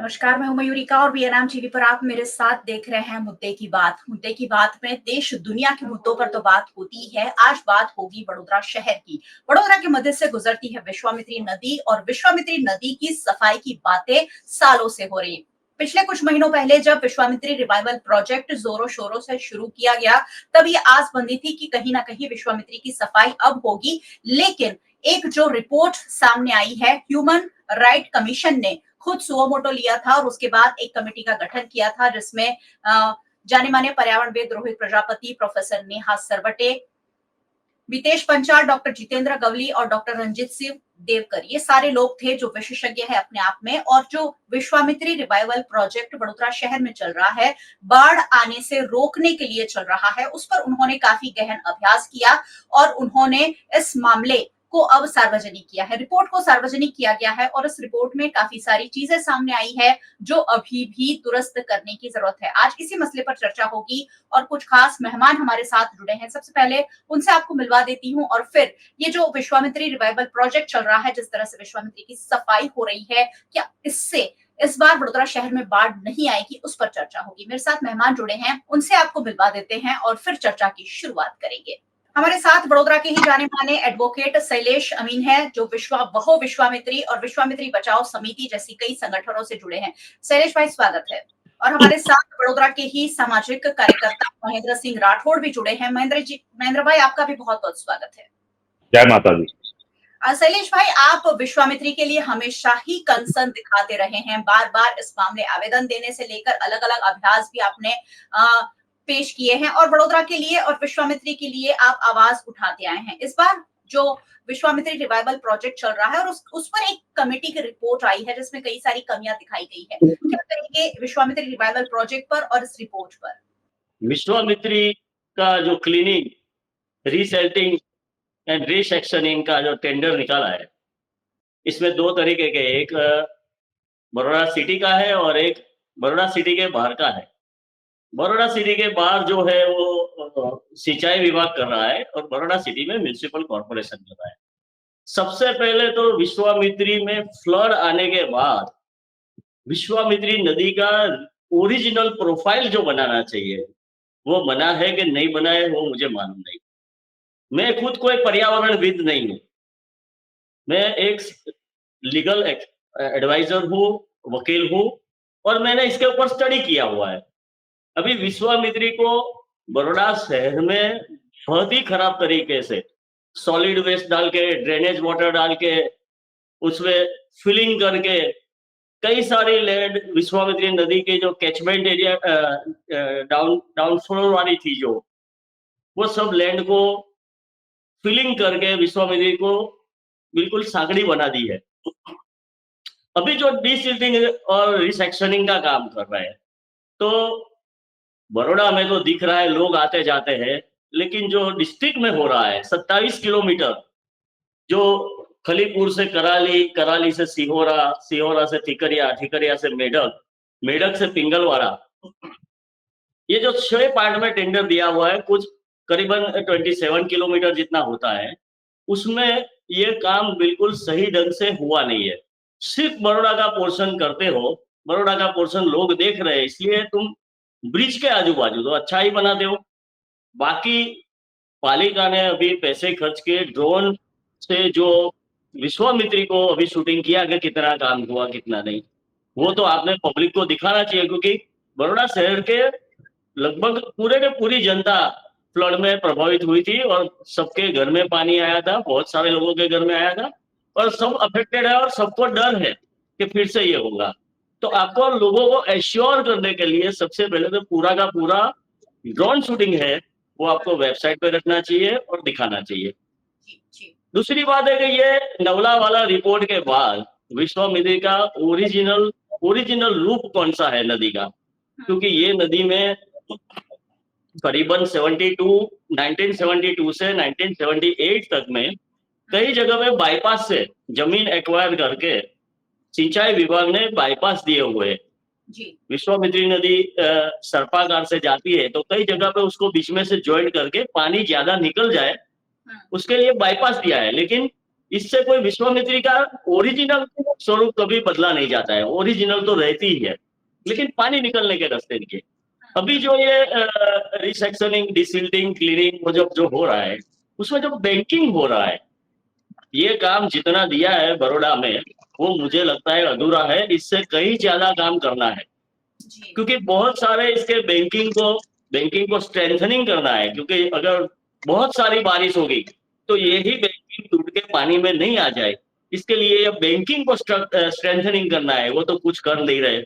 नमस्कार, मैं हूं मयूरिका और वीएनएम टीवी पर आप मेरे साथ देख रहे हैं मुद्दे की बात। मुद्दे की बात में देश दुनिया के मुद्दों पर तो बात होती है। आज बात होगी वडोदरा शहर की। वडोदरा के मध्य से गुजरती है विश्वामित्री नदी और विश्वामित्री नदी की सफाई की बातें सालों से हो रही है। पिछले कुछ महीनों पहले जब विश्वामित्री रिवाइवल प्रोजेक्ट जोरों शोरों से शुरू किया गया, तब ये आस बंधी थी कि कहीं ना कहीं विश्वामित्री की सफाई अब होगी। लेकिन एक जो रिपोर्ट सामने आई है, ह्यूमन राइट कमीशन ने खुद सुओ मोटो लिया था और उसके बाद एक कमेटी का गठन किया था, जिसमें जाने माने पर्यावरणविद रोहित प्रजापति, प्रोफेसर नेहा सरवटे, वितेश पंचाल, डॉक्टर जितेंद्र गवली और डॉक्टर रंजित सिंह देवकर, ये सारे लोग थे जो विशेषज्ञ है अपने आप में। और जो विश्वामित्री रिवाइवल प्रोजेक्ट वडोदरा शहर में चल रहा है, बाढ़ आने से रोकने के लिए चल रहा है, उस पर उन्होंने काफी गहन अभ्यास किया और उन्होंने इस मामले को अब सार्वजनिक किया है। रिपोर्ट को सार्वजनिक किया गया है और इस रिपोर्ट में काफी सारी चीजें सामने आई है जो अभी भी दुरुस्त करने की जरूरत है। आज इसी मसले पर चर्चा होगी और कुछ खास मेहमान हमारे साथ जुड़े हैं। सबसे पहले उनसे आपको मिलवा देती हूँ और फिर ये जो विश्वामित्री रिवाइवल प्रोजेक्ट चल रहा है, जिस तरह से विश्वामित्री की सफाई हो रही है, क्या इससे इस बार वडोदरा शहर में बाढ़ नहीं आएगी, उस पर चर्चा होगी। मेरे साथ मेहमान जुड़े हैं, उनसे आपको मिलवा देते हैं और फिर चर्चा की शुरुआत करेंगे। हमारे साथ वडोदरा के ही जाने माने एडवोकेट शैलेश अमीन है, जो विश्वामित्री और विश्वामित्री बचाओ समिति जैसी कई संगठनों से जुड़े हैं। शैलेश भाई, स्वागत है। और हमारे साथ वडोदरा के ही सामाजिक कार्यकर्ता महेंद्र सिंह राठौड़ भी जुड़े हैं। महेंद्र भाई, आपका भी बहुत बहुत स्वागत है। जय माता दी। शैलेश भाई, आप विश्वामित्री के लिए हमेशा ही कंसर्न दिखाते रहे हैं। बार बार इस मामले आवेदन देने से लेकर अलग अलग अभ्यास भी आपने पेश किए हैं और वडोदरा के लिए और विश्वामित्री के लिए आप आवाज उठाते आए हैं। इस बार जो विश्वामित्री रिवाइवल प्रोजेक्ट चल रहा है और उस पर एक कमेटी की रिपोर्ट आई है जिसमें कई सारी कमियां दिखाई गई है। क्या कहेंगे विश्वामित्री रिवाइवल प्रोजेक्ट पर और इस रिपोर्ट पर? विश्वामित्री का जो क्लीनिंग, रीसेल्टिंग एंड रीसेक्शनिंग का जो टेंडर निकाला है, इसमें दो तरीके के, एक बड़ौदा सिटी का है और एक बड़ौदा सिटी के बाहर का है। बड़ौदा सिटी के बाहर जो है वो सिंचाई विभाग कर रहा है और बड़ौदा सिटी में म्युनिसिपल कॉर्पोरेशन कर रहा है। सबसे पहले तो विश्वामित्री में फ्लड आने के बाद विश्वामित्री नदी का ओरिजिनल प्रोफाइल जो बनाना चाहिए, वो बना है कि नहीं बना है वो मुझे मालूम नहीं। मैं खुद कोई पर्यावरणविद नहीं हूँ, मैं एक लीगल एडवाइजर हूँ, वकील हूँ और मैंने इसके ऊपर स्टडी किया हुआ है। अभी विश्वामित्री को बड़ौदा शहर में बहुत ही खराब तरीके से सॉलिड वेस्ट डाल के, ड्रेनेज वाटर डाल के, उसमें फिलिंग करके कई सारी लैंड विश्वामित्री नदी के जो कैचमेंट एरिया डाउन फ्लोर वाली थी, जो वो सब लैंड को फिलिंग करके विश्वामित्री को बिल्कुल सांकड़ी बना दी है। अभी जो डीसिल्टिंग और रिसेक्शनिंग का काम कर रहे हैं, तो बड़ौदा में तो दिख रहा है लोग आते जाते हैं, लेकिन जो डिस्ट्रिक्ट में हो रहा है 27 किलोमीटर, जो खलीपुर से कराली, कराली से सिहोरा, सिहोरा से ठिकरिया, ठिकरिया से मेढक, मेढक से पिंगलवाड़ा, ये जो 6 पार्ट में टेंडर दिया हुआ है, कुछ करीबन 27 किलोमीटर जितना होता है, उसमें ये काम बिल्कुल सही ढंग से हुआ नहीं है। सिर्फ बड़ौदा का पोर्शन करते हो, बड़ौदा का पोर्शन लोग देख रहे हैं, इसलिए तुम ब्रिज के आजू बाजू तो अच्छा ही बनाते हो। बाकी पालिका ने अभी पैसे खर्च के ड्रोन से जो विश्वामित्री को अभी शूटिंग किया कि कितना काम हुआ कितना नहीं, वो तो आपने पब्लिक को दिखाना चाहिए, क्योंकि बड़ौदा शहर के लगभग पूरे के पूरी जनता फ्लड में प्रभावित हुई थी और सबके घर में पानी आया था, बहुत सारे लोगों के घर में आया था और सब अफेक्टेड है और सबको डर है कि फिर से ये होगा। तो आपको लोगों को एश्योर करने के लिए सबसे पहले तो पूरा का पूरा ड्रोन शूटिंग है वो आपको वेबसाइट पे रखना चाहिए और दिखाना चाहिए। दूसरी बात है कि ये नवला वाला रिपोर्ट के बाद विश्वामित्री का ओरिजिनल रूप कौन सा है नदी का, क्योंकि ये नदी में करीबन 1972 से 1978 तक में कई जगह पे बाईपास से जमीन एक्वायर करके सिंचाई विभाग ने बाईपास दिए हुए। विश्वामित्री नदी सर्पाकार से जाती है तो कई जगह पे उसको बीच में से ज्वाइन करके पानी ज्यादा निकल जाए उसके लिए बाईपास दिया है, लेकिन इससे कोई विश्वामित्री का ओरिजिनल स्वरूप कभी बदला नहीं जाता है, ओरिजिनल तो रहती ही है, लेकिन पानी निकलने के रास्ते दिए। अभी जो ये रिसेक्शनिंग, डिसिल्टिंग, क्लीनिंग वो जो हो रहा है, उसमें जो बैंकिंग हो रहा है, ये काम जितना दिया है बड़ौदा में, वो मुझे लगता है अधूरा है, इससे कहीं ज्यादा काम करना है। जी क्योंकि बहुत सारे इसके बैंकिंग को स्ट्रेंथनिंग करना है, क्योंकि अगर बहुत सारी बारिश होगी तो यही बैंकिंग टूट के पानी में नहीं आ जाए, इसके लिए बैंकिंग को स्ट्रेंथनिंग करना है, वो तो कुछ कर नहीं रहे।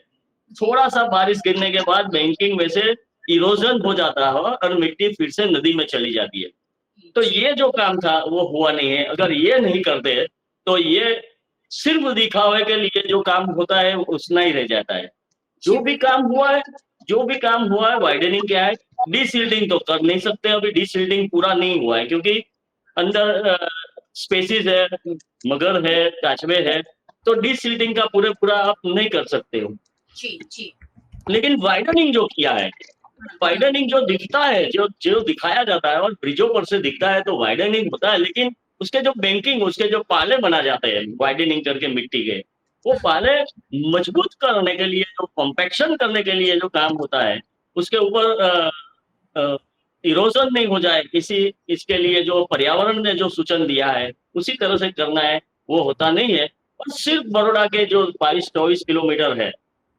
थोड़ा सा बारिश गिरने के बाद बैंकिंग में से इरोजन हो जाता है और मिट्टी फिर से नदी में चली जाती है। तो ये जो काम था वो हुआ नहीं है। अगर ये नहीं करते तो ये सिर्फ दिखावे के लिए जो काम होता है उतना ही रह जाता है। जो भी काम हुआ है वाइडनिंग क्या है, डीसिल्टिंग तो कर नहीं सकते, अभी डीसिल्टिंग पूरा नहीं हुआ है, क्योंकि अंदर स्पेसिस है, मगर है, काचवे है, तो डीसिल्टिंग का पूरा आप नहीं कर सकते हो। जी लेकिन वाइडनिंग जो किया है, वाइडनिंग जो दिखता है, जो दिखाया जाता है और ब्रिजों पर से दिखता है तो वाइडनिंग होता है, लेकिन उसके जो बैंकिंग, उसके जो पाले बना जाते हैं वाइडनिंग करके मिट्टी के, वो पाले मजबूत करने के लिए, जो कॉम्पैक्शन करने के लिए जो काम होता है, उसके ऊपर इरोजन नहीं हो जाए, इसके लिए जो पर्यावरण ने जो सूचन दिया है उसी तरह से करना है, वो होता नहीं है। और सिर्फ बड़ौदा के जो 22-24 किलोमीटर है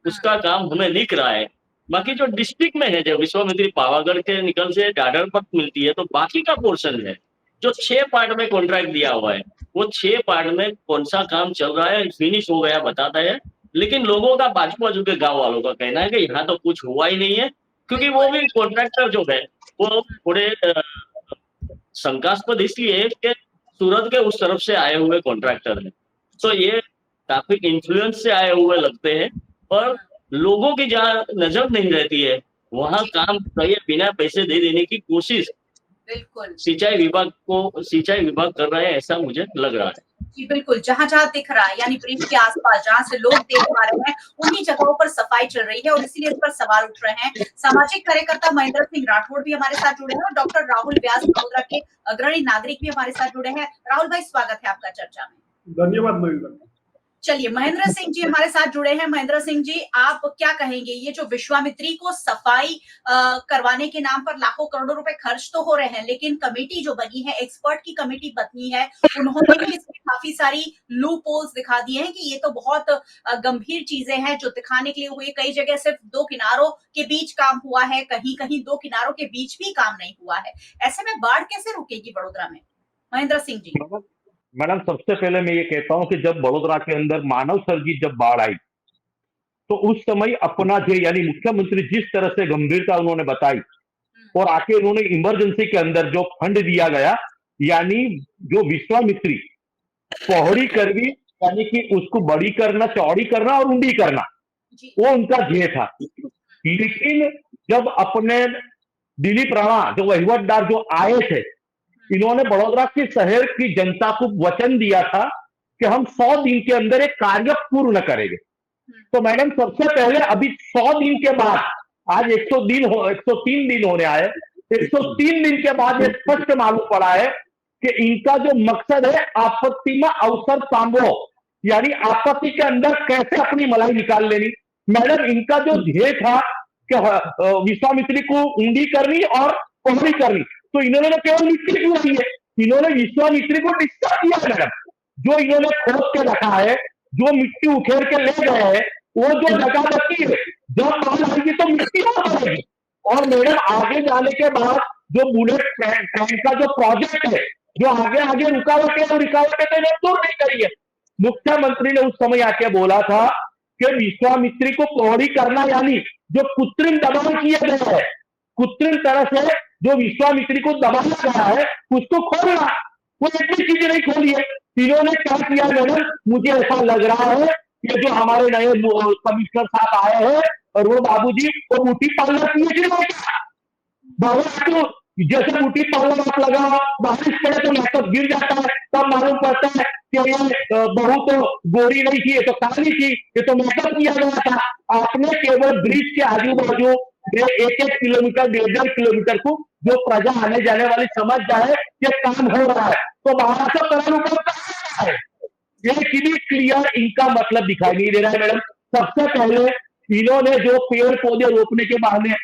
उसका काम हमें दिख रहा है। बाकी जो डिस्ट्रिक्ट में है, जो विश्वामित्री पावागढ़ के निकल से डाडर तक मिलती है, तो बाकी का पोर्शन है जो 6 पार्ट में कॉन्ट्रैक्ट दिया हुआ है, वो 6 पार्ट में कौन सा काम चल रहा है, फिनिश हो गया बताता है, लेकिन लोगों का, बाजू बाजू के गांव वालों का कहना है कि यहाँ तो कुछ हुआ ही नहीं है, क्योंकि वो भी कॉन्ट्रैक्टर जो है वो थोड़े शंकास्पद इसलिए है कि सूरत के उस तरफ से आए हुए कॉन्ट्रैक्टर हैं, तो ये काफी इन्फ्लुएंस से आए हुए लगते हैं, और लोगों की जहाँ नजर नहीं रहती है वहां काम करिए बिना पैसे दे देने की कोशिश बिल्कुल सिंचाई विभाग कर रहा है, ऐसा मुझे लग रहा है। जी बिल्कुल, जहाँ-जहाँ दिख रहा है यानी ब्रिज के आस-पास जहाँ से लोग देख पा रहे हैं, उन्हीं जगहों पर सफाई चल रही है और इसीलिए इस पर सवाल उठ रहे हैं। सामाजिक कार्यकर्ता महेंद्र सिंह राठौड़ भी हमारे साथ जुड़े हैं और डॉक्टर राहुल व्यास बड़ौदा के अग्रणी नागरिक भी हमारे साथ जुड़े हैं। राहुल भाई, स्वागत है आपका चर्चा में। धन्यवाद महेंद्र। चलिए, महेंद्र सिंह जी हमारे साथ जुड़े हैं। महेंद्र सिंह जी, आप क्या कहेंगे, ये जो विश्वामित्री को सफाई करवाने के नाम पर लाखों करोड़ों रुपए खर्च तो हो रहे हैं, लेकिन कमेटी जो बनी है, एक्सपर्ट की कमेटी बनी है, उन्होंने भी इसमें काफी सारी लूप होल्स दिखा दिए हैं कि ये तो बहुत गंभीर चीजें हैं जो दिखाने के लिए हुई। कई जगह सिर्फ 2 किनारों के बीच काम हुआ है, कहीं कहीं 2 किनारों के बीच भी काम नहीं हुआ है। ऐसे में बाढ़ कैसे रुकेगी बड़ोदरा में? महेंद्र सिंह जी। मैडम, सबसे पहले मैं ये कहता हूं कि जब बड़ोदरा के अंदर मानव सर्जित जब बाढ़ आई तो उस समय अपना जो यानी मुख्यमंत्री जिस तरह से गंभीरता उन्होंने बताई और आके उन्होंने इमरजेंसी के अंदर जो फंड दिया गया, यानी जो विश्वामित्री पौड़ी करवी, यानी कि उसको बड़ी करना, चौड़ी करना और ऊंडी करना, वो उनका ध्येय था। लेकिन जब अपने दिलीप राणा जो वहीवटदार जो आए थे, इन्होंने बड़ोदरा के शहर की जनता को वचन दिया था कि हम 100 दिन के अंदर एक कार्य पूर्ण करेंगे। तो मैडम, सबसे पहले अभी 100 दिन के बाद, आज 103 दिन होने आए, 103 दिन के बाद ये स्पष्ट मालूम पड़ा है कि इनका जो मकसद है आपत्ति में अवसर सांभो, यानी आपत्ति के अंदर कैसे अपनी मलाई निकाल लेनी। मैडम, इनका जो ध्येय था कि विश्वामित्री को ऊंडी करनी और पौड़ी करनी, तो इन्होंने केवल मिट्टी क्यों दी है, इन्होंने विश्वामित्री को डिस्टर्ब किया। मैडम, जो इन्होंने खोद के रखा है, जो मिट्टी उखेड़ के ले गए हैं, वो जो जगह रखी है, जब बाढ़ आएगी तो मिट्टी ना पड़ेगी। और मैडम, आगे जाने के बाद जो बुलेट ट्रेन का जो प्रोजेक्ट है, जो आगे आगे रुकावटें तो दूर नहीं करी है। मुख्यमंत्री ने उस समय आके बोला था कि विश्वामित्री को पौड़ी करना, यानी जो कृत्रिम दबाव किया गया है, कृत्रिम तरह से जो विश्वामित्री को दबाया गया है, उसको खोलना, वो एक भी चीज नहीं खोली है। इन्होंने क्या किया मैडम, मुझे ऐसा लग रहा है कि जो हमारे नए कमिश्नर साहब आए हैं और वो बाबूजी, वो बूटी पार्लर किए जैसे बूटी पार्लर आप लगा, बारिश पड़े तो लैपटॉप गिर जाता है, तब मालूम पड़ता है कि ये बहू तो गोरी नहीं थी, ये तो काली थी, ये तो मेकअप किया गया था। आपने केवल ब्रिज के आजू बाजू एक एक किलोमीटर 1.5 किलोमीटर को जो प्रजा आने जाने वाली समझ जाए कि काम हो रहा है, तो महाराष्ट्र तरह है एक ही क्लियर इनका मतलब दिखाई नहीं दे रहा है मैडम। सबसे पहले इन्होंने जो पेड़ पौधे रोपने के बहाने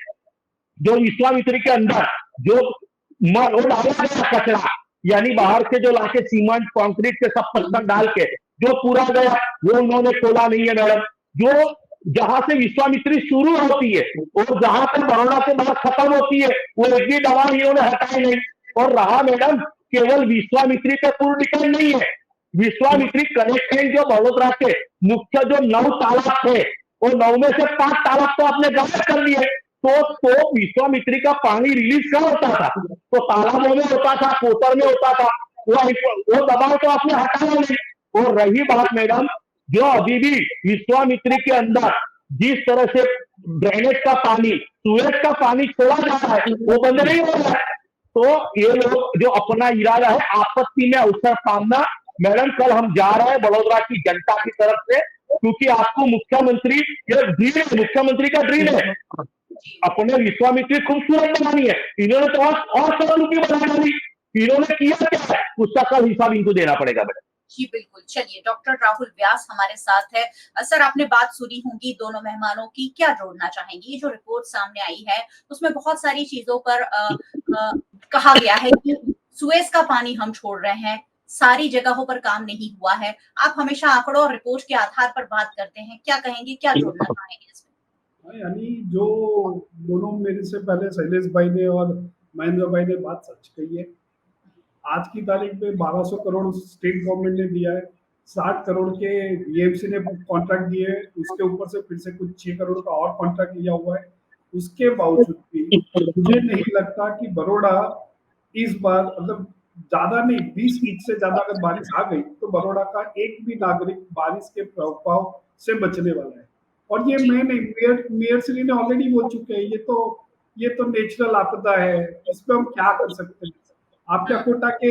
जो विश्वामित्री के अंदर जो वो डाला गया कचरा, यानी बाहर से जो लाके सीमेंट कंक्रीट के सब पत्थर डाल के जो पूरा गया वो उन्होंने खोला नहीं है मैडम। जो जहां से विश्वामित्री शुरू होती है और जहां से बड़ौदा के बाद खत्म होती है वो एक भी दवा इन्होंने हटाई नहीं। और रहा मैडम केवल विश्वामित्री पे पूर्ण डिपेंड नहीं है, विश्वामित्री कनेक्शन जो बड़ोदरा के मुख्य जो 9 तालाब थे और 9 में से 5 तालाब तो आपने गायब कर लिए। तो विश्वामित्री का पानी रिलीज कहाँ होता था? तो तालाबों में होता था, कोतर में होता था। वो दबाव तो आपने हटाया नहीं। और रही बात मैडम जो अभी भी विश्वामित्री के अंदर जिस तरह से ड्रेनेज का पानी सुएज का पानी छोड़ा जा रहा है वो बंद नहीं हो रहा है। तो ये लोग जो अपना इरादा है आपत्ति में अवसर पाना, मैडम कल हम जा रहे हैं बड़ोदरा की जनता की तरफ से, क्योंकि आपको मुख्यमंत्री ये ड्रीम है, मुख्यमंत्री का ड्रीम है अपने विश्वामित्री खूबसूरत बनानी है। इन्होंने तो और सरल बना डाली, इन्होंने किया क्या है उसका कल हिसाब इनको देना पड़ेगा मैडम। जी बिल्कुल। चलिए, डॉक्टर राहुल व्यास हमारे साथ है। सर, आपने बात सुनी होंगी दोनों मेहमानों की, क्या जोड़ना चाहेंगी? ये जो रिपोर्ट सामने आई है उसमें बहुत सारी चीजों पर कहा गया है कि सुएज का पानी हम छोड़ रहे हैं, सारी जगहों पर काम नहीं हुआ है। आप हमेशा आंकड़ों और रिपोर्ट के आधार पर बात करते हैं, क्या कहेंगे, क्या जोड़ना चाहेंगे इसमें? यानी जो दोनों मेरे से पहले शैलेश भाई ने और महेंद्र भाई ने बात सच कही है। आज की तारीख में 1200 करोड़ स्टेट गवर्नमेंट ने दिया है, 60 करोड़ के बीएमसी ने कॉन्ट्रैक्ट दिए है, उसके ऊपर से फिर से कुछ 6 करोड़ का और कॉन्ट्रैक्ट लिया हुआ है। उसके बावजूद भी मुझे नहीं लगता कि बड़ौदा इस बार मतलब ज्यादा नहीं 20 इंच से ज्यादा अगर बारिश आ गई तो बड़ौदा का एक भी नागरिक बारिश के प्रभाव से बचने वाला है। और ये मैं नहीं, मेयर श्री ने ऑलरेडी बोल चुके हैं ये तो नेचुरल आपदा है, इस पे हम क्या कर सकते हैं। आपके कोटा के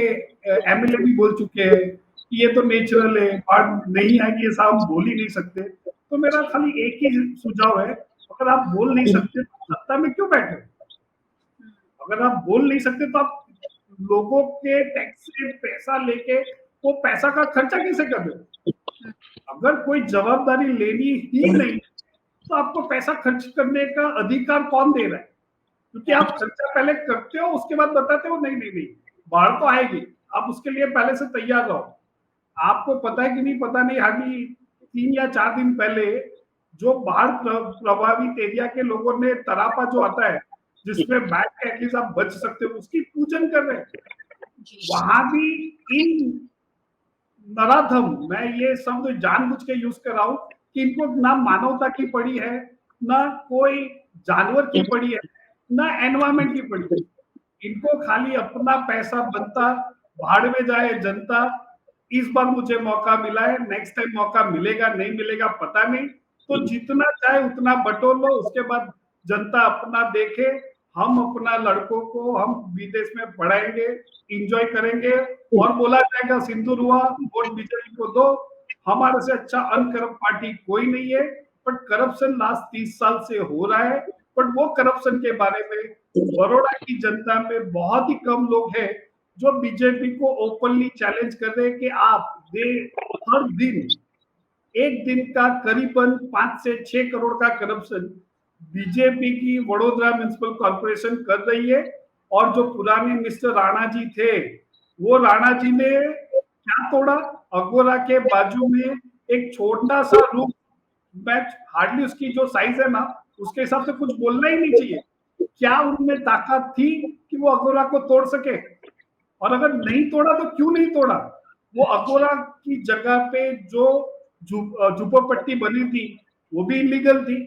एमएलए भी बोल चुके हैं कि ये तो नेचुरल है, बाढ़ नहीं आएगी ऐसा हम बोल ही नहीं सकते। तो मेरा खाली एक ही सुझाव है, अगर आप बोल नहीं सकते तो सत्ता में क्यों बैठे? अगर आप बोल नहीं सकते तो आप लोगों के टैक्स से पैसा लेके वो पैसा का खर्चा कैसे कर रहे हो? अगर कोई जवाबदारी लेनी ही नहीं तो आपको पैसा खर्च करने का अधिकार कौन दे रहा है? क्योंकि आप खर्चा पहले करते हो उसके बाद बताते हो नहीं बाढ़ तो आएगी, आप उसके लिए पहले से तैयार रहो। आपको पता है कि नहीं पता नहीं, हार्डली 3 या 4 दिन पहले जो बाढ़ प्रभावित एरिया के लोगों ने तरापा जो आता है जिसमें बैठ के एटलीस्ट आप बच सकते हो उसकी पूजन कर रहे हैं। वहां भी इन नराधम, मैं ये शब्द जानबूझ के यूज कर रहा हूं कि इनको ना मानवता की पड़ी है, ना कोई जानवर की पड़ी है, ना एनवायरमेंट की पड़ी है। इनको खाली अपना पैसा बनता, भाड़ में जाए जनता। इस बार मुझे मौका मिला है, नेक्स्ट टाइम मौका मिलेगा नहीं मिलेगा पता नहीं, तो जितना चाहे उतना बटोर लो, उसके बाद जनता अपना देखे। हम अपना लड़कों को हम विदेश में पढ़ाएंगे, इंजॉय करेंगे और बोला जाएगा सिंदूर हुआ वोट बीजेपी को दो। हमारे से अच्छा अनकरप्ट पार्टी कोई नहीं है, बट करप्शन लास्ट 30 साल से हो रहा है। बट वो करप्शन के बारे में बड़ौदा की जनता में बहुत ही कम लोग हैं जो बीजेपी को ओपनली चैलेंज कर रहे हैं कि आप हर दिन एक दिन का करीबन 5 से 6 करोड़ का करप्शन बीजेपी की वडोदरा म्युनिसिपल कॉर्पोरेशन कर रही है। और जो पुराने मिस्टर राणा जी थे, वो राणा जी ने क्या तोड़ा? अगोरा के बाजू में एक छोटा सा रूम, हार्डली उसकी जो साइज है ना उसके हिसाब से कुछ बोलना ही नहीं चाहिए। क्या उनमें ताकत थी कि वो अगोरा को तोड़ सके? और अगर नहीं तोड़ा तो क्यों नहीं तोड़ा? वो अगोरा की जगह पे जो झुपड़पट्टी बनी थी वो भी इलीगल थी।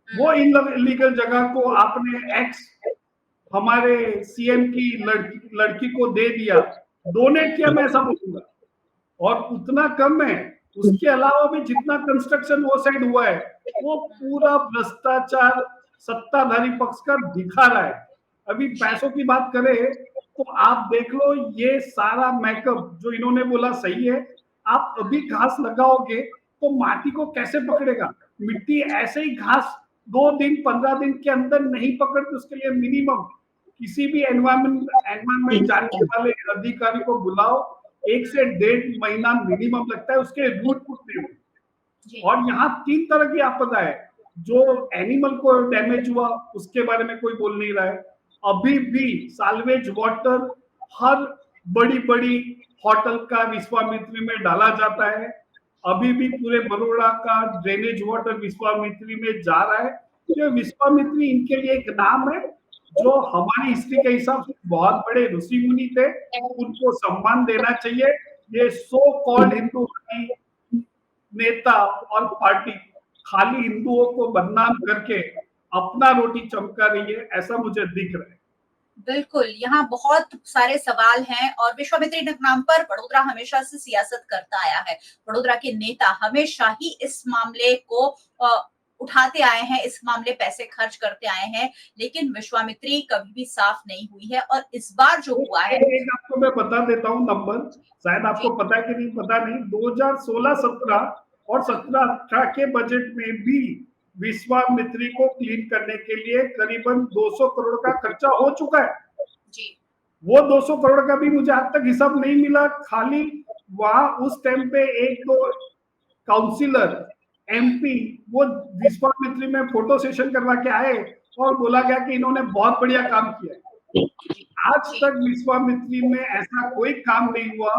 वो इलीगल जगह को आपने एक्स हमारे सीएम की लड़की को दे दिया, डोनेट किया, मैं ऐसा बोलूंगा। और उतना कम है, उसके अलावा भी जितना कंस्ट्रक्शन वो साइड हुआ है वो पूरा भ्रष्टाचार सत्ताधारी पक्ष का दिखा रहा है। अभी पैसों की बात करें तो आप देख लो, ये सारा मेकअप जो इन्होंने बोला सही है। आप अभी घास लगाओगे तो माटी को कैसे पकड़ेगा? मिट्टी ऐसे ही घास 2 दिन 15 दिन के अंदर नहीं पकड़ते उसके लिए मिनिमम किसी भी एनवायरमेंट जानने वाले अधिकारी को बुलाओ, 1 से 1.5 महीना मिनिमम लगता है उसके रूट पूछने में। जी और यहाँ 3 तरह की आपदा है। जो एनिमल को डैमेज हुआ उसके बारे में कोई बोल नहीं रहा है। अभी भी साल्वेज वाटर हर बड़ी होटल का विश्वामित्री में डाला जाता है। अभी भी पूरे बड़ौदा का ड्रेनेज वाटर विश्वामित्री में जा रहा है। ये विश्वामित्री इनके लिए एक नाम है जो हमारी हिस्ट्री के हिसाब से बहुत बड़े ऋषि मुनि थे, उनको सम्मान देना चाहिए। ये सो कॉल्ड हिंदू नेता और पार्टी खाली हिंदुओं को बदनाम करके अपना रोटी चमका रही है, ऐसा मुझे दिख रहा है। बिल्कुल, यहाँ बहुत सारे सवाल हैं और विश्वामित्री नाम पर वडोदरा हमेशा से सियासत करता आया है। वडोदरा के नेता हमेशा ही इस मामले को उठाते आए हैं, इस मामले पैसे खर्च करते आए हैं, लेकिन विश्वामित्री कभी भी साफ नहीं हुई है और इस बार जो हुआ है एक आपको मैं बता देता हूँ नंबर, शायद आपको पता है कि नहीं पता नहीं, 2016-17 और 17-18 के बजट में भी विश्वामित्री को क्लीन करने के लिए करीबन 200 करोड़ का खर्चा हो चुका है जी वो 200 करोड़ का भी मुझे आज तक हिसाब नहीं मिला। खाली वहां उस टाइम पे एक दो काउंसिलर एमपी वो विश्वामित्री में फोटो सेशन करवा के आए और बोला गया कि इन्होंने बहुत बढ़िया काम किया है। आज तक विश्वामित्री में ऐसा कोई काम नहीं हुआ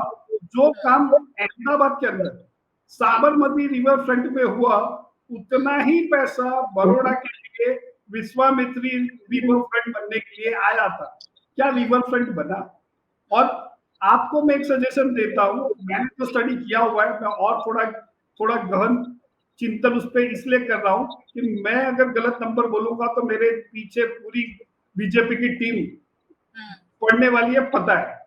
जो काम अहमदाबाद के अंदर साबरमती रिवर फ्रंट पे हुआ, उतना ही पैसा बड़ौदा के लिए विश्वामित्री रिवर फ्रंट बनने के लिए आया था। क्या रिवर फ्रंट बना? और आपको मैं एक सजेशन देता हूँ, मैंने तो स्टडी किया हुआ है, मैं और थोड़ा गहन चिंतन उस पर इसलिए कर रहा हूँ कि मैं अगर गलत नंबर बोलूंगा तो मेरे पीछे पूरी बीजेपी की टीम पढ़ने वाली है, पता है।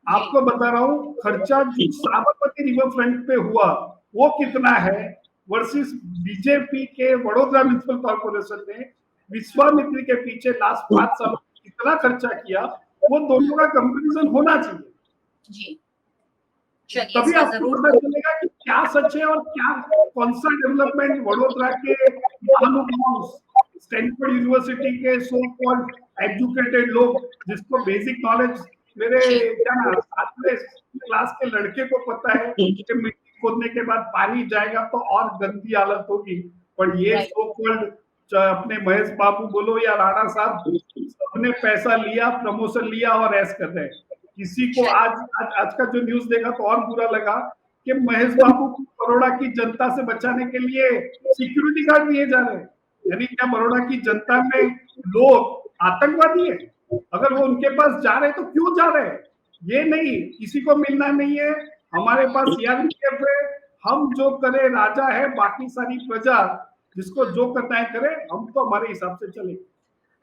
आपको बता रहा हूँ खर्चा जो साबरमती रिवर फ्रंट पे हुआ वो कितना है वर्सेस बीजेपी के वडोदरा म्युनिसिपल कॉर्पोरेशन ने विश्वामित्री के पीछे लास्ट 5 सालों में कितना खर्चा किया, वो दोनों का कंपैरिजन होना चाहिए। जी चलिए तभी इसका आपको जरूर पता चलेगा कि क्या सच है और क्या कौन सा डेवलपमेंट वडोदरा के महानुभाव स्टैनफोर्ड यूनिवर्सिटी के सो कॉल्ड एजुकेटेड लोग जिसको बेसिक नॉलेज मेरे क्या ना 7वें क्लास के लड़के को पता है कि मिट्टी खोदने के बाद पानी जाएगा तो और गंदी हालत होगी, पर ये Right. सो कॉल्ड अपने महेश बाबू बोलो या राणा साहब सबने पैसा लिया, प्रमोशन लिया और ऐश कर रहे हैं। किसी को आज का जो न्यूज देखा तो और बुरा लगा कि महेश बाबू को बड़ौदा की जनता से बचाने के लिए सिक्योरिटी गार्ड दिए जा रहे हैं। यानी क्या बड़ौदा की जनता में लोग आतंकवादी है? अगर वो उनके पास जा रहे तो क्यों जा रहे हैं? ये नहीं, किसी को मिलना नहीं है, हमारे पास सीआरपीएफ है, हम जो करे राजा है, बाकी सारी प्रजा जिसको जो करना है करे, हम तो हमारे हिसाब से चले।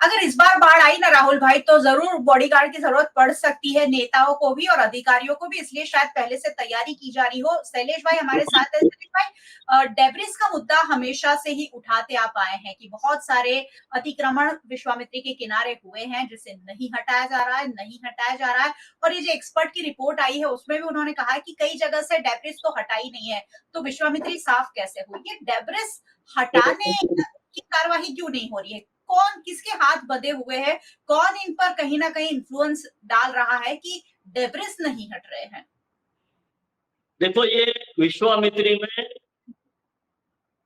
अगर इस बार बाढ़ आई ना राहुल भाई तो जरूर बॉडीगार्ड की जरूरत पड़ सकती है नेताओं को भी और अधिकारियों को भी, इसलिए शायद पहले से तैयारी की जा रही हो। शैलेश भाई हमारे साथ है। शैलेश भाई डेब्रिस का मुद्दा हमेशा से ही उठाते आप आए हैं कि बहुत सारे अतिक्रमण विश्वामित्री के किनारे हुए हैं जिसे नहीं हटाया जा रहा है और ये जो एक्सपर्ट की रिपोर्ट आई है उसमें भी उन्होंने कहा है कि कई जगह से डेब्रिस तो हटा ही नहीं है, तो विश्वामित्री साफ कैसे हुई? ये डेब्रिस हटाने की कार्यवाही क्यों नहीं हो रही है? कौन किसके हाथ बंधे हुए हैं? कौन इन पर कहीं ना कहीं इन्फ्लुएंस डाल रहा है कि डेब्रिस नहीं हट रहे हैं? देखो, ये विश्वामित्री में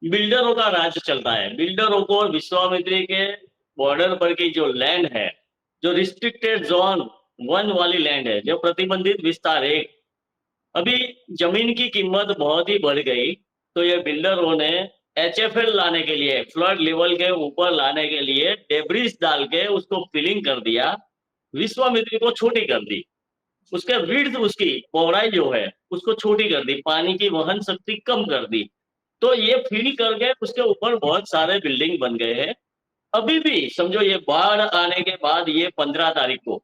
बिल्डरों का राज चलता है। बिल्डरों को विश्वामित्री के बॉर्डर पर की जो लैंड है, जो रिस्ट्रिक्टेड जोन 1 वाली लैंड है, जो प्रतिबंधित विस्तार 1, अभी जमीन की कीमत बहुत ही बढ़ गई, तो ये बिल्डरों ने HFL लाने के लिए, फ्लड लेवल के ऊपर लाने के लिए डेब्रिस डाल के उसको फिलिंग कर दिया, विश्वामित्री को छोटी कर दी, उसके विड्थ, उसकी पौड़ाई जो है उसको छोटी कर दी, पानी की वहन शक्ति कम कर दी, तो ये फिल करके उसके ऊपर बहुत सारे बिल्डिंग बन गए हैं। अभी भी समझो ये बाढ़ आने के बाद ये 15 तारीख को,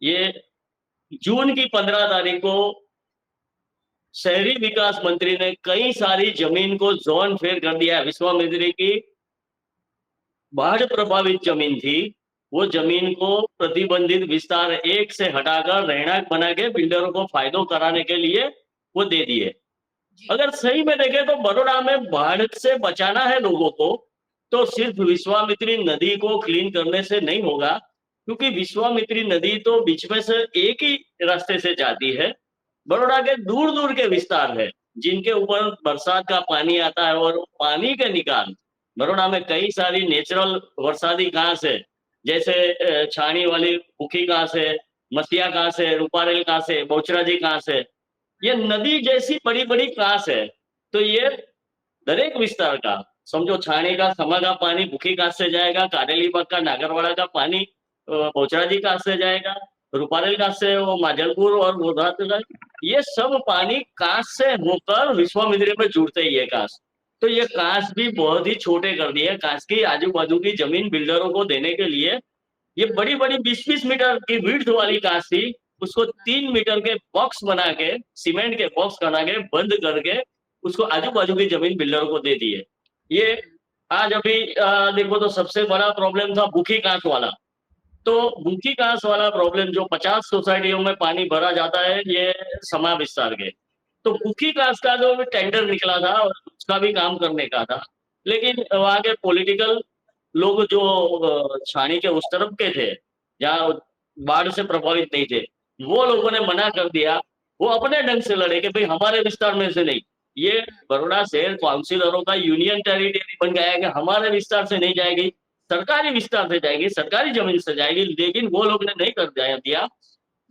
ये जून की 15 तारीख को शहरी विकास मंत्री ने कई सारी जमीन को जोन फेयर कर दिया। विश्वामित्री की बाढ़ प्रभावित जमीन थी, वो जमीन को प्रतिबंधित विस्तार 1 से हटाकर रहणांक बना के बिल्डरों को फायदो कराने के लिए वो दे दिए। अगर सही में देखें तो बड़ौदा में बाढ़ से बचाना है लोगों को, तो सिर्फ विश्वामित्री नदी को क्लीन करने से नहीं होगा, क्योंकि विश्वामित्री नदी तो बीच में से एक ही रास्ते से जाती है। बड़ौदा के दूर दूर के विस्तार है जिनके ऊपर बरसात का पानी आता है, और पानी के निकाल बड़ौदा में कई सारी नेचुरल बरसाती घास है, जैसे छानी वाली भूखी घास है, मसिया घास है, रूपारेल घास है, बहुचराजी घास है। ये नदी जैसी बड़ी बड़ी घास है। तो ये दरेक विस्तार का समझो, छाणे का समा का पानी भूखी घास से जाएगा, कारेलीबाग का नागरवाड़ा का पानी बहुचराजी घास से जाएगा, रूपारेल घास से वो माजलपुर और गोधात का, ये सब पानी कांस से होकर विश्वामित्री में जुड़ते ही है कांस। तो ये कांस भी बहुत ही छोटे कर दिए। कांस की आजू बाजू की जमीन बिल्डरों को देने के लिए ये बड़ी बड़ी 20-20 मीटर की विड्थ वाली कांस थी, उसको 3 मीटर के बॉक्स बना के, सीमेंट के बॉक्स बना के बंद करके उसको आजू बाजू की जमीन बिल्डरों को दे दी है। ये आज अभी देखो तो सबसे बड़ा प्रॉब्लम था भूखी कांस वाला। तो भूखी कांस वाला प्रॉब्लम जो 50 सोसाइटियों में पानी भरा जाता है, ये समा विस्तार के, तो भूखी कांस का जो टेंडर निकला था और उसका भी काम करने का था, लेकिन वहां के पॉलिटिकल लोग जो छानी के उस तरफ के थे जहाँ बाढ़ से प्रभावित नहीं थे, वो लोगों ने मना कर दिया। वो अपने ढंग से लड़े कि भाई हमारे विस्तार में से नहीं। ये बड़ौदा शहर काउंसिलरों का यूनियन टेरिटरी बन गया है कि हमारे विस्तार से नहीं जाएगी, सरकारी विस्तार से जाएगी, सरकारी जमीन से जाएगी। लेकिन वो लोग ने नहीं कर दिया,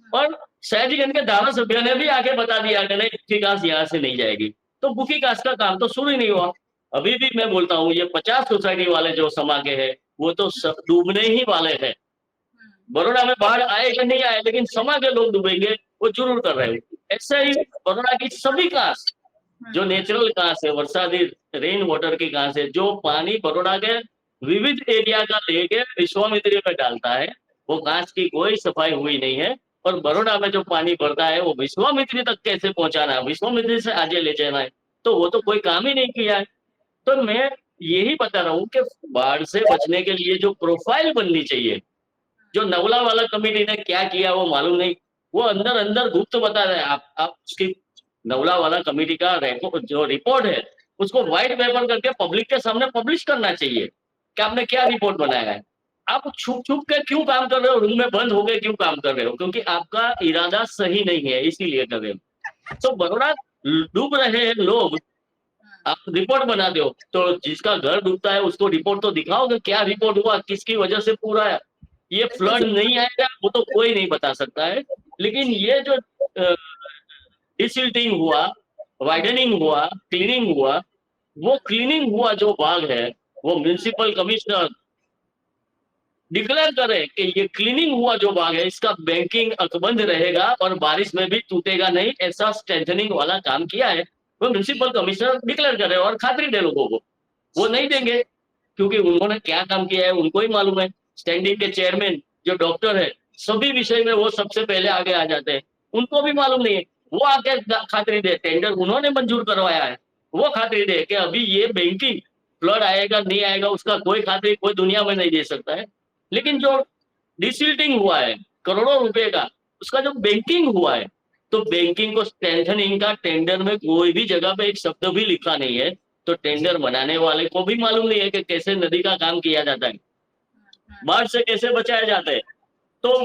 और शहरीगंज के धारासभ्य ने भी आगे बता दिया कि नहीं, भूखी घास यहाँ से नहीं जाएगी। तो भूखी घास का काम तो शुरू ही नहीं हुआ। अभी भी मैं बोलता हूँ, ये 50 सोसाइटी वाले जो समा के हैं वो तो डूबने ही वाले हैं। बड़ौदा में बाढ़ आए कि नहीं आए, लेकिन समा के लोग डूबेंगे वो जरूर कर रहे हैं। ऐसे ही बड़ौदा की सभी घास जो नेचुरल घास है, बरसाती रेन वाटर की घास है, जो पानी बड़ौदा के विविध एरिया का लेके विश्वामित्री में डालता है, वो घास की कोई सफाई हुई नहीं है। और बड़ौदा में जो पानी भरता है वो विश्वामित्री तक कैसे पहुंचाना है, विश्वामित्री से आगे ले जाना है, तो वो तो कोई काम ही नहीं किया है। तो मैं यही बता रहा हूँ कि बाढ़ से बचने के लिए जो प्रोफाइल बननी चाहिए, जो नवला वाला कमेटी ने क्या किया वो मालूम नहीं, वो अंदर अंदर गुप्त बता रहे हैं। आप उसकी नवला वाला कमेटी का जो रिपोर्ट है उसको व्हाइट पेपर करके पब्लिक के सामने पब्लिश करना चाहिए कि आपने क्या रिपोर्ट बनाया है। आप छुप छुप के क्यों काम कर रहे हो, रूम में बंद हो गए क्यों काम कर रहे हो? क्योंकि आपका इरादा सही नहीं है, इसीलिए कर रहे हो। तो बड़ौदा डूब रहे हैं लोग, आप रिपोर्ट बना दो, तो जिसका घर डूबता है उसको रिपोर्ट तो दिखाओ कि क्या रिपोर्ट हुआ, किसकी वजह से पूरा है। ये फ्लड नहीं आएगा वो तो कोई नहीं बता सकता है, लेकिन ये जो डिसिल्टिंग हुआ, वाइडनिंग हुआ, क्लीनिंग हुआ, वो क्लीनिंग हुआ जो भाग है वो म्युनिसिपल कमिश्नर डिक्लेयर करे कि ये क्लीनिंग हुआ जो भाग है इसका बैंकिंग अकबंध रहेगा और बारिश में भी टूटेगा नहीं, ऐसा स्ट्रेंथनिंग वाला काम किया है। वो म्युनिसिपल कमिश्नर डिक्लेयर करे और खातरी दे लोगों को। वो नहीं देंगे क्योंकि उन्होंने क्या काम किया है उनको ही मालूम है। स्टैंडिंग के चेयरमैन जो डॉक्टर है, सभी विषय में वो सबसे पहले आगे आ जाते हैं, उनको भी मालूम नहीं है। वो आगे खातरी दे, टेंडर उन्होंने मंजूर करवाया है, वो खातरी दे कि अभी ये बैंकिंग फ्लड आएगा नहीं आएगा उसका कोई खातरी कोई दुनिया में नहीं दे सकता है। लेकिन जो डिसिल्टिंग हुआ है करोड़ों रुपए का, उसका जो बैंकिंग हुआ है, तो बैंकिंग को स्ट्रेंथनिंग का टेंडर में कोई भी जगह पे एक शब्द भी लिखा नहीं है। तो टेंडर बनाने वाले को भी मालूम नहीं है कि कैसे नदी का काम किया जाता है, बाढ़ से कैसे बचाया जाता है। तो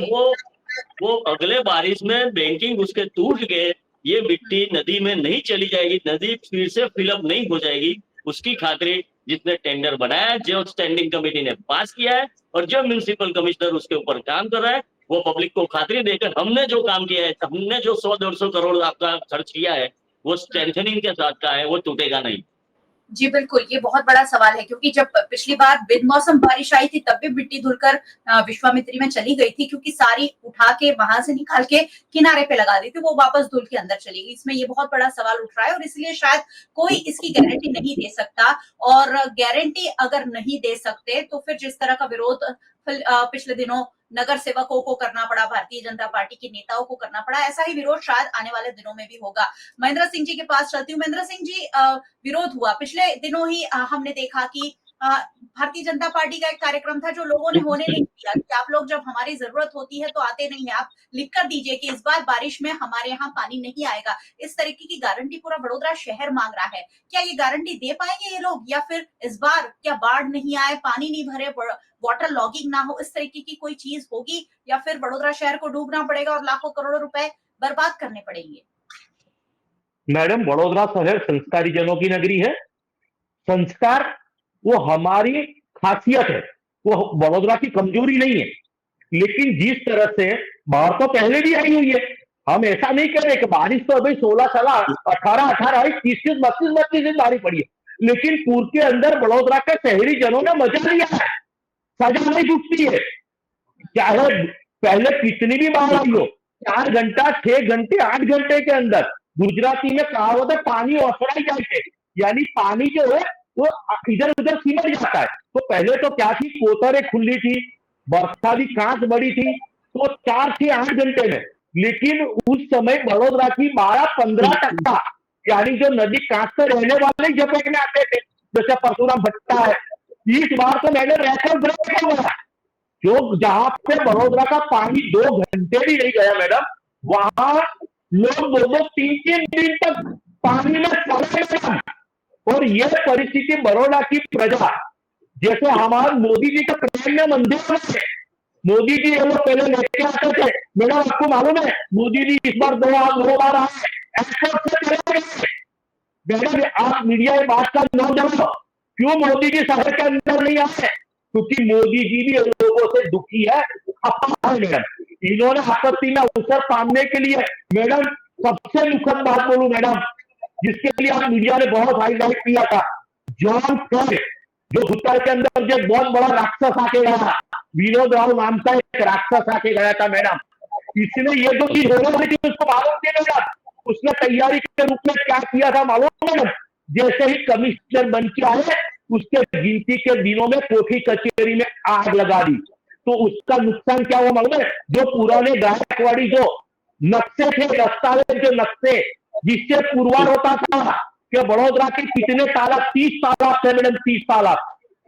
वो अगले बारिश में बैंकिंग उसके टूट गए, ये मिट्टी नदी में नहीं चली जाएगी, नदी फिर से फिलअप नहीं हो जाएगी, उसकी खातिर जिसने टेंडर बनाया है, जो स्टैंडिंग कमेटी ने पास किया है और जो म्युनिसिपल कमिश्नर उसके ऊपर काम कर रहा है, वो पब्लिक को खातरी देकर हमने जो काम किया है, हमने जो 100-150 करोड़ आपका खर्च किया है वो स्ट्रेंथनिंग के साथ का है, वो टूटेगा नहीं। जी बिल्कुल, ये बहुत बड़ा सवाल है क्योंकि जब पिछली बार बेमौसम बारिश आई थी तब भी मिट्टी धुलकर विश्वामित्री में चली गई थी, क्योंकि सारी उठा के वहां से निकाल के किनारे पे लगा दी थी, वो वापस धुल के अंदर चली गई। इसमें ये बहुत बड़ा सवाल उठ रहा है और इसलिए शायद कोई इसकी गारंटी नहीं दे सकता। और गारंटी अगर नहीं दे सकते तो फिर जिस तरह का विरोध पिछले दिनों नगर सेवकों को करना पड़ा, भारतीय जनता पार्टी के नेताओं को करना पड़ा, ऐसा ही विरोध शायद आने वाले दिनों में भी होगा। महेंद्र सिंह जी के पास चलती हूँ। महेंद्र सिंह जी, विरोध हुआ पिछले दिनों ही, हमने देखा कि भारतीय जनता पार्टी का एक कार्यक्रम था जो लोगों ने होने नहीं दिया कि आप लोग जब हमारी जरूरत होती है तो आते नहीं है, आप लिख कर दीजिए कि इस बार बारिश में हमारे यहाँ पानी नहीं आएगा। इस तरीके की गारंटी पूरा वडोदरा शहर मांग रहा है। क्या ये गारंटी दे पाएंगे ये लोग, या फिर इस बार क्या बाढ़ नहीं आए, पानी नहीं भरे, वाटर लॉगिंग ना हो, इस तरीके की कोई चीज होगी, या फिर वडोदरा शहर को डूबना पड़ेगा और लाखों करोड़ों रुपए बर्बाद करने पड़ेंगे? मैडम, वडोदरा शहर संस्कारी जनों की नगरी है। संस्कार वो हमारी खासियत है, वो वडोदरा की कमजोरी नहीं है। लेकिन जिस तरह से बाढ़ तो पहले भी आई हुई है, हम ऐसा नहीं कह रहे कि बारिश तो अभी 16 18 30 32 दिन बारिश पड़ी है, लेकिन पूर्व के अंदर वडोदरा के शहरी जनों ने मजा लिया है, सजा नहीं छूटती है। चाहे पहले कितनी भी बाढ़ आई हो, 4 घंटा 6 घंटे 8 घंटे के अंदर, गुजराती में कहावत है पानी ओसड़ाई जाए, यानी पानी जो है वो इधर उधर सिमट जाता है। तो पहले तो क्या थी, कोतरे खुली थी, बरसा भी कांच बड़ी थी, तो 4 से 8 घंटे में। लेकिन उस समय वडोदरा की 12-15% यानी जो नदी कांच से रहने वाले झपेटने आते थे, जैसे परशुराम भट्टा है, इस बार तो मैंने रिकॉर्ड ब्रेक हो गया। जो जहां पे वडोदरा का पानी 2 घंटे भी नहीं गया मैडम, वहां लोग 2-3 दिन तक पानी में पड़े मैडम। और यह परिस्थिति बड़ौदा की प्रजा, जैसे हमारे मोदी जी का प्रेम में मंदिर है, मोदी जी ये लोग पहले लेके आते थे मैडम, आपको मालूम है मोदी जी इस बार 2 बार आए, एक्सपोर्ट से चले गए। मैडम आप मीडिया में बात का नाम जानो, क्यों मोदी जी शहर के अंदर नहीं आए? क्योंकि मोदी जी भी लोगों से दुखी है, मैडम। इन्होंने आपत्ति में अवसर पाने के लिए मैडम, सबसे दुखद बात बोलूं मैडम, जिसके लिए आप मीडिया ने बहुत हाईलाइट किया था, जॉन फर्ग, जो भूतकाल के अंदर जो बहुत बड़ा राक्षस आके गया, विनोद राव नाम का एक राक्षस आके गया था मैडम। इसने ये जो चीज होने वाली थी उसको मालूम थी मैडम, उसने तैयारी के रूप में क्या किया था मालूम मैडम? जैसे ही कमिश्नर बन के आए, उसके गिनती के दिनों में कोठी कचेरी में आग लगा दी। तो उसका नुकसान क्या हुआ मालूम है? जो पुराने गायकवाड़ी जो नक्शे थे, दस्तावेज जो नक्शे, जिससे पुरवार होता था कि वडोदरा के कितने तालाब, 30 तालाब थे मैडम, 30 तालाब,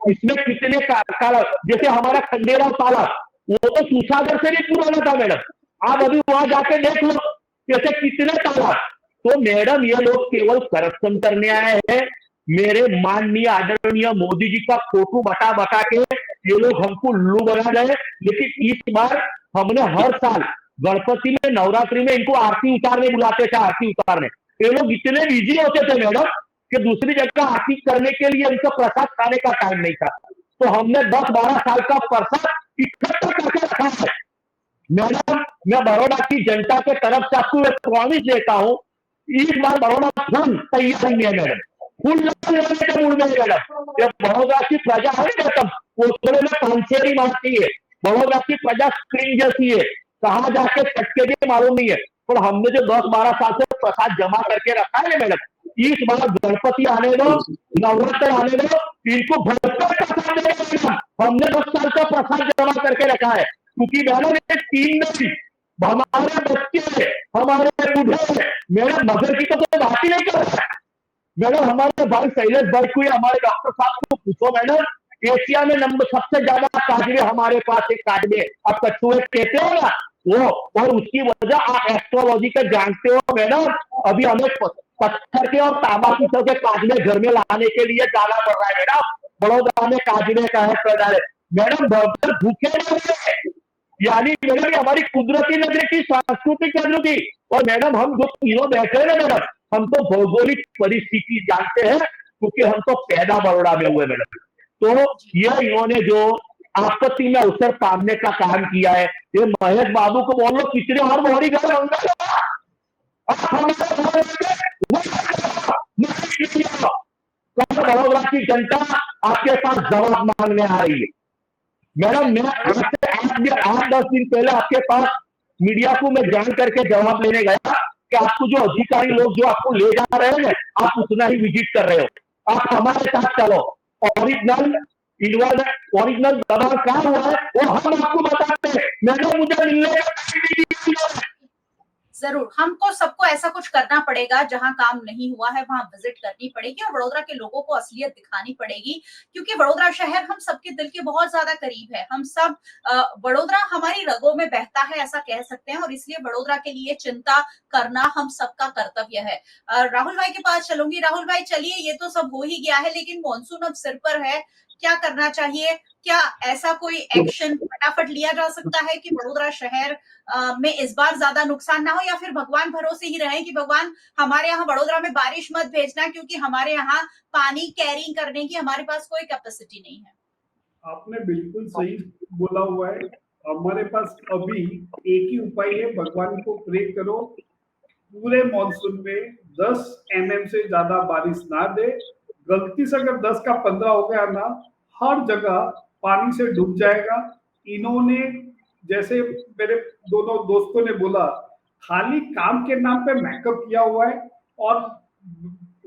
इसमें कितने तालाब, जैसे हमारा खंडेराव तालाब, वो तो सुसागर से भी पुराना था मैडम। आप अभी वहां जाके देख लो कैसे कितने तालाब। तो मैडम ये लोग केवल करप्शन करने आए हैं। मेरे माननीय आदरणीय मोदी जी का फोटो बता बता के ये लोग हमको उल्लू बना रहे। लेकिन इस बार हमने हर साल गणपति में, नवरात्रि में इनको आरती उतारने बुलाते थे, आरती उतारने। ये लोग इतने बिजी होते थे मैडम कि दूसरी जगह आरती करने के लिए इनको प्रसाद खाने का टाइम नहीं था। तो हमने 10-12 साल का प्रसाद इकट्ठा करके रखा है मैडम। मैं बड़ौदा की जनता के तरफ से आपको एक प्रॉमिस देता हूं, इस बार बड़ौदा फुल तैयार नहीं है मैडम, फुल लेने के मूड में मैडम। जब बड़ौदा की प्रजा है मैडम, वो थोड़े में पांचेरी मारती है, बड़ौदा की प्रजा स्क्रीन जैसी है, कहाँ जाके छटके भी मालूम नहीं है। पर हमने जो 10-12 साल से प्रसाद जमा करके रखा है मैडम, इस बार गणपति आने दो, नवरात्र आने दो, इनको भरपूर प्रसाद देगा। हमने 10 साल का प्रसाद जमा करके रखा है, क्योंकि मैडम ये 3 दिन हमारे बच्चे, हमारे बूढ़े मैडम, मगर की तो कोई बात ही नहीं कर रहा है मैडम। हमारे भाई शैलेश भाई को, हमारे डॉक्टर साहब को पूछो मैडम, एशिया में नंबर सबसे ज्यादा काजवे हमारे पास एक काजवे, आप कछुए कहते हो ना वो, और उसकी वजह आप एस्ट्रोलॉजी का जानते हो मैडम। अभी हमें पत्थर के और तांबा पीतल के काजवे घर में लाने के लिए जाना पड़ रहा है मैडम। बड़ौदा में काजवे का है पैदा मैडम, भूखे नहीं, यानी मैडम हमारी कुदरती नगरी की, सांस्कृतिक नगरी की। और मैडम हम जो तीनों बैठे हैं ना मैडम, हम तो भौगोलिक परिस्थिति जानते हैं, क्योंकि हम तो पैदा बड़ौदा में हुए मैडम। तो ये इन्होंने जो आपत्ति में अवसर पाने का काम किया है, ये महेश बाबू को बोल लो कितने और मोहरी घर बड़ौदा की जनता आपके पास जवाब मांगने आ रही है मैडम। मैं आज से 8-10 दिन पहले आपके पास मीडिया को मैं जान करके जवाब लेने गया कि आपको जो अधिकारी लोग जो आपको ले जा रहे हैं, आप उतना ही विजिट कर रहे हो, आप हमारे साथ चलो, ओरिजिनल दबाव क्या हुआ है वो हम आपको बताते हैं। मैंने मुझे मिलने जरूर हमको सबको ऐसा कुछ करना पड़ेगा, जहां काम नहीं हुआ है वहां विजिट करनी पड़ेगी और वडोदरा के लोगों को असलियत दिखानी पड़ेगी, क्योंकि वडोदरा शहर हम सबके दिल के बहुत ज्यादा करीब है। हम सब वडोदरा हमारी रगों में बहता है ऐसा कह सकते हैं, और इसलिए वडोदरा के लिए चिंता करना हम सबका कर्तव्य है। राहुल भाई के पास चलूंगी। राहुल भाई चलिए, ये तो सब हो ही गया है, लेकिन मॉनसून अब सिर पर है, क्या करना चाहिए? क्या ऐसा कोई एक्शन फटाफट लिया जा सकता है कि वडोदरा शहर में इस बार ज्यादा नुकसान ना हो, या फिर भगवान भरोसे ही रहे कि भगवान हमारे यहाँ वडोदरा में बारिश मत भेजना, क्योंकि हमारे यहाँ पानी कैरी करने की हमारे पास कोई कैपेसिटी नहीं है। आपने बिल्कुल सही बोला हुआ है। हमारे पास अभी एक ही उपाय है, भगवान को प्रे करो पूरे मॉनसून में 10 mm से ज्यादा बारिश ना दे। गलती से अगर 10 का 15 हो गया ना, हर जगह पानी से डूब जाएगा। इन्होंने, जैसे मेरे दोनों दोस्तों ने बोला, खाली काम के नाम पे मेकअप किया हुआ है और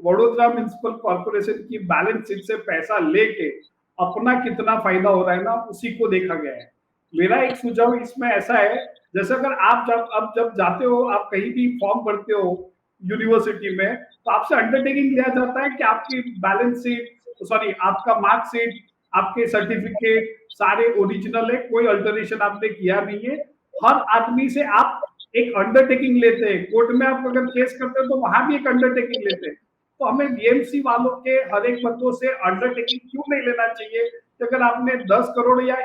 वडोदरा म्युनिसिपल कॉर्पोरेशन की बैलेंस शीट से पैसा लेके अपना कितना फायदा हो रहा है ना, उसी को देखा गया है। मेरा एक सुझाव इसमें ऐसा है, जैसे अगर आप जब जाते हो, आप कहीं भी फॉर्म भरते हो यूनिवर्सिटी में, तो आपसे अंडरटेकिंग लिया जाता है कि आपकी बैलेंस शीट, सॉरी आपका मार्कशीट, आपके सर्टिफिकेट सारे ओरिजिनल है, कोई अल्टरेशन आपने किया नहीं है। हर आदमी से आप एक अंडरटेकिंग लेते हैं। कोर्ट में आप अगर केस करते हो तो वहां भी एक अंडरटेकिंग लेते हैं। तो हमें बीएमसी वालों के हर एक बंदों से अंडरटेकिंग क्यों नहीं लेना चाहिए कि अगर आपने 10 करोड़ या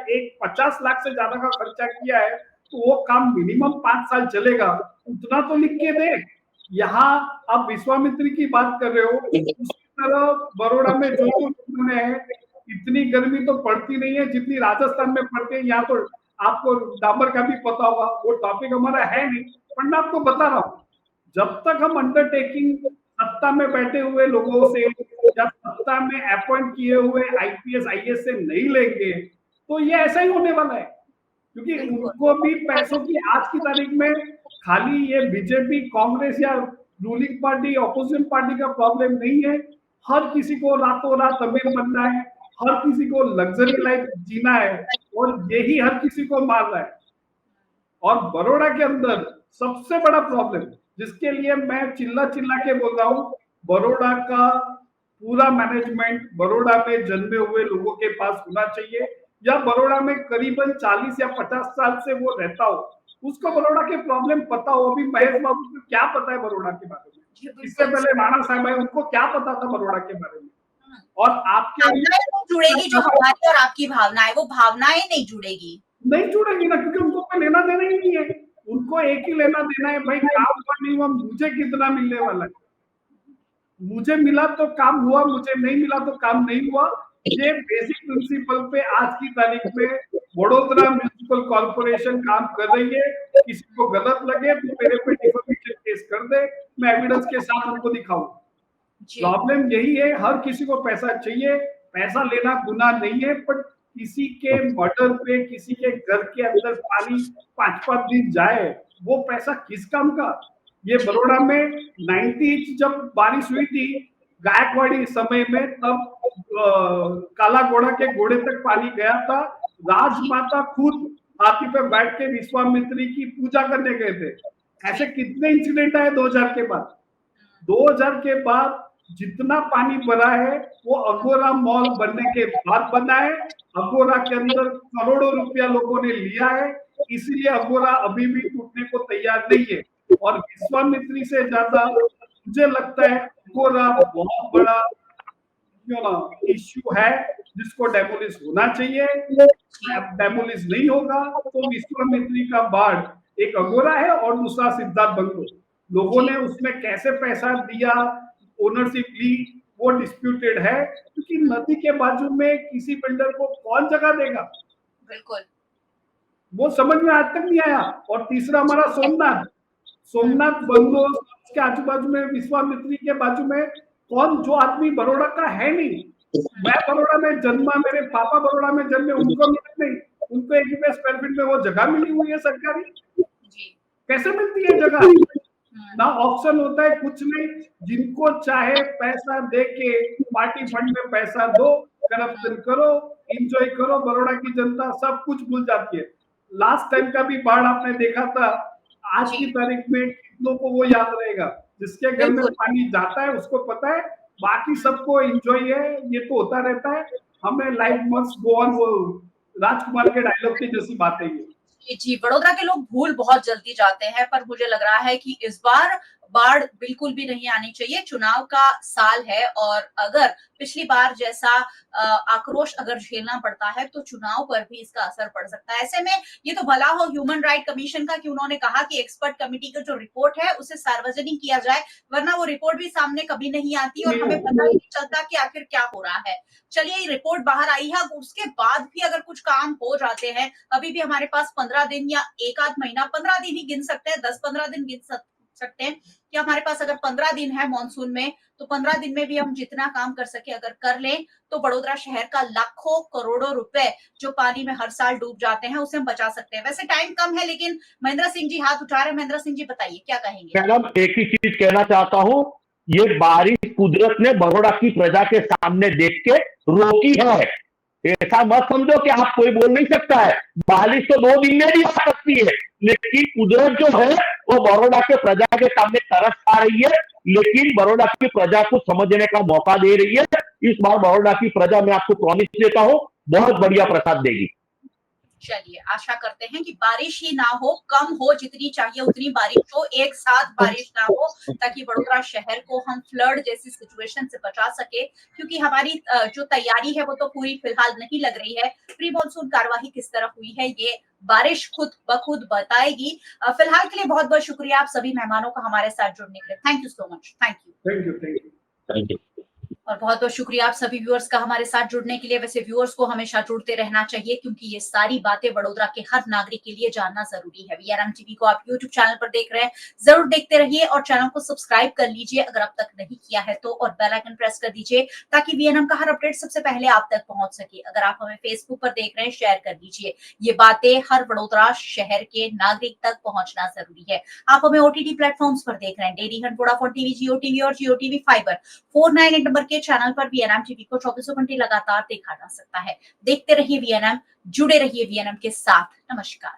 50 लाख से ज्यादा का खर्चा किया है तो वो काम मिनिमम 5 साल चलेगा, उतना तो लिख के दे। यहाँ आप विश्वामित्री की बात कर रहे हो, उसी तरह बड़ौदा में जो उन्होंने है, इतनी गर्मी तो पड़ती नहीं है जितनी राजस्थान में पड़ती है। यहाँ तो आपको डामर का भी पता होगा, वो टॉपिक हमारा है नहीं, पर मैं आपको बता रहा हूँ, जब तक हम अंडरटेकिंग सत्ता में बैठे हुए लोगों से या सत्ता में अपॉइंट किए हुए आईपीएस आईएएस से नहीं लेंगे तो ये ऐसा ही होने वाला है। क्योंकि उनको भी पैसों की आज की तारीख में खाली ये बीजेपी कांग्रेस या रूलिंग पार्टी ऑपोजिशन पार्टी का प्रॉब्लम नहीं है। हर किसी को रातों रात अमीर बनना है, हर किसी को लग्जरी लाइफ जीना है, और यही हर किसी को मार रहा है। और बड़ौदा के अंदर सबसे बड़ा प्रॉब्लम, जिसके लिए मैं चिल्ला चिल्ला के बोल रहा हूँ, बड़ौदा का पूरा मैनेजमेंट बड़ौदा में जन्मे हुए लोगों के पास होना चाहिए, या बड़ौदा में करीबन 40 या 50 साल से वो रहता हो, उसको बड़ौदा के प्रॉब्लम पता हो। अभी महेश बाबू को क्या पता है बड़ौदा के बारे में? इससे पहले राणा साहब है, उनको क्या पता था बड़ौदा के बारे में? और आपके जुड़ेगी जो हमारी और आपकी भावनाएं, वो भावनाएं नहीं जुड़ेगी ना, क्योंकि उनको कोई लेना देना ही नहीं है। उनको एक ही लेना देना है, भाई काम हुआ नहीं हुआ, मुझे कितना मिलने वाला है। मुझे मिला तो काम हुआ, मुझे नहीं मिला तो काम नहीं हुआ। ये बेसिक प्रिंसिपल पे आज की तारीख में वडोदरा म्युनिसिपल कॉर्पोरेशन काम कर रही है। किसी को गलत लगे तो मेरे पे डिफेमेशन केस कर दे, मैं एविडेंस के साथ उनको दिखाऊं। प्रॉब्लम यही है, हर किसी को पैसा चाहिए, पैसा लेना गुनाह नहीं है, पर किसी के मर्डर पे, किसी के घर के अंदर पानी 5-5 दिन जाए, वो पैसा किस काम का? ये बड़ौदा में 90 इंच जब बारिश हुई थी गायकवाड़ी समय में, तब काला घोड़ा के घोड़े तक पानी गया था। राजमाता खुद हाथी पे बैठ के विश्वामित्री की पूजा करने गए थे। ऐसे कितने इंसिडेंट आए 2000 के बाद? 2000 के बाद जितना पानी भरा है वो अगोरा मॉल बनने के बाद बना है। अगोरा के अंदर करोड़ों रुपया लोगों ने लिया है, इसलिए अगोरा अभी भी टूटने को तैयार नहीं है। और विश्वामित्री से ज्यादा मुझे लगता है अगोरा बहुत बड़ा इश्यू है, जिसको डेमोलिश होना चाहिए। डेमोलिश नहीं होगा तो विश्वामित्री का बाढ़ एक अगोरा है और दूसरा सिद्धार्थ बंगलो। लोगों ने उसमें कैसे पैसा दिया, ओनरशिप ली, वो डिस्प्यूटेड है, क्योंकि नदी के बाजू में किसी बिल्डर को कौन जगह देगा? बिल्कुल, वो समझ में आज तक नहीं आया। और तीसरा हमारा सोमनाथ बंगलो के आजू बाजू में, विश्वामित्री के बाजू में कौन, जो आदमी बड़ौदा का है नहीं। मैं बड़ौदा में जन्मा, मेरे पापा बड़ौदा में जन्मे, उनको मिला नहीं। उनको 1 रुपए स्क्वायर फीट में वो जगह मिली हुई है सरकारी। कैसे मिलती है जगह? ना ऑप्शन होता है, कुछ नहीं। जिनको चाहे पैसा दे के पार्टी फंड में पैसा दो, करप्शन करो, एंजॉय करो। बड़ौदा की जनता सब कुछ भूल जाती है। लास्ट टाइम का भी बाढ़ आपने देखा था, आज की तारीख में कितनों को वो याद रहेगा? जिसके घर में बिल्कुल। पानी जाता है उसको पता है, बाकी सबको एंजॉय है, ये तो होता रहता है। हमें लाइफ मस्ट गो ऑन, वो राजकुमार के डायलॉग की जैसी बात है ये। जी, वडोदरा के लोग भूल बहुत जल्दी जाते हैं, पर मुझे लग रहा है कि इस बार बाढ़ बिल्कुल भी नहीं आनी चाहिए। चुनाव का साल है और अगर पिछली बार जैसा आक्रोश अगर झेलना पड़ता है तो चुनाव पर भी इसका असर पड़ सकता है। ऐसे में ये तो भला हो ह्यूमन राइट कमीशन का कि उन्होंने कहा कि एक्सपर्ट कमेटी का जो रिपोर्ट है उसे सार्वजनिक किया जाए, वरना वो रिपोर्ट भी सामने कभी नहीं आती और हमें पता ही नहीं चलता कि आखिर क्या हो रहा है। चलिए, ये रिपोर्ट बाहर आई है, उसके बाद भी अगर कुछ काम हो जाते हैं, अभी भी हमारे पास 15 दिन या एक आध महीना, 15 दिन ही गिन सकते हैं, 10-15 दिन गिन सकते हैं कि हमारे पास अगर 15 दिन है मॉनसून में, तो 15 दिन में भी हम जितना काम कर सके अगर कर लें, तो बड़ोदरा शहर का लाखों करोड़ों रुपए जो पानी में हर साल डूब जाते हैं उसे हम बचा सकते हैं। वैसे टाइम कम है, लेकिन महेंद्र सिंह जी हाथ उठा रहे हैं। महेंद्र सिंह जी बताइए क्या कहेंगे? मैडम, एक ही चीज कहना चाहता हूं, ये बारिश कुदरत ने बड़ौदा की प्रजा के सामने देख के रोकी है। ऐसा मत समझो कि आप कोई बोल नहीं सकता है, बारिश तो 2 दिन में भी आ सकती है, लेकिन कुदरत जो है वो बड़ौदा के प्रजा के सामने तरस खा रही है, लेकिन बड़ौदा की प्रजा को समझने का मौका दे रही है। इस बार बड़ौदा की प्रजा, मैं आपको प्रॉमिस देता हूं, बहुत बढ़िया प्रसाद देगी। चलिए, आशा करते हैं कि बारिश ही ना हो, कम हो, जितनी चाहिए उतनी बारिश हो, एक साथ बारिश ना हो, ताकि वडोदरा शहर को हम फ्लड जैसी सिचुएशन से बचा सके। क्योंकि हमारी जो तैयारी है वो तो पूरी फिलहाल नहीं लग रही है। प्री मॉनसून कार्यवाही किस तरह हुई है ये बारिश खुद ब खुद बताएगी। फिलहाल के लिए बहुत बहुत शुक्रिया आप सभी मेहमानों का हमारे साथ जुड़ने के लिए। Thank you so much. Thank you. Thank you, thank you. Thank you. और बहुत बहुत शुक्रिया आप सभी व्यूअर्स का हमारे साथ जुड़ने के लिए। वैसे व्यूअर्स को हमेशा जुड़ते रहना चाहिए, क्योंकि ये सारी बातें वडोदरा के हर नागरिक के लिए जानना जरूरी है। वीआरएम टीवी को आप यूट्यूब चैनल पर देख रहे हैं, जरूर देखते रहिए और चैनल को सब्सक्राइब कर लीजिए अगर अब तक नहीं किया है तो, और बेल आइकन प्रेस कर दीजिए ताकि वीएनएम का हर अपडेट सबसे पहले आप तक पहुंच सके। अगर आप हमें फेसबुक पर देख रहे हैं, शेयर कर दीजिए। ये बातें हर वडोदरा शहर के नागरिक तक पहुंचना जरूरी है। आप हमें ओटीटी प्लेटफॉर्म्स पर देख रहे हैं, डेली हंट, वोडाफोन टीवी, जियो टीवी और जियो टीवी फाइबर 498 नंबर के चैनल पर वीएनएम टीवी को 24 घंटे लगातार देखा जा सकता है। देखते रहिए वीएनएम, जुड़े रहिए वीएनएम के साथ। नमस्कार।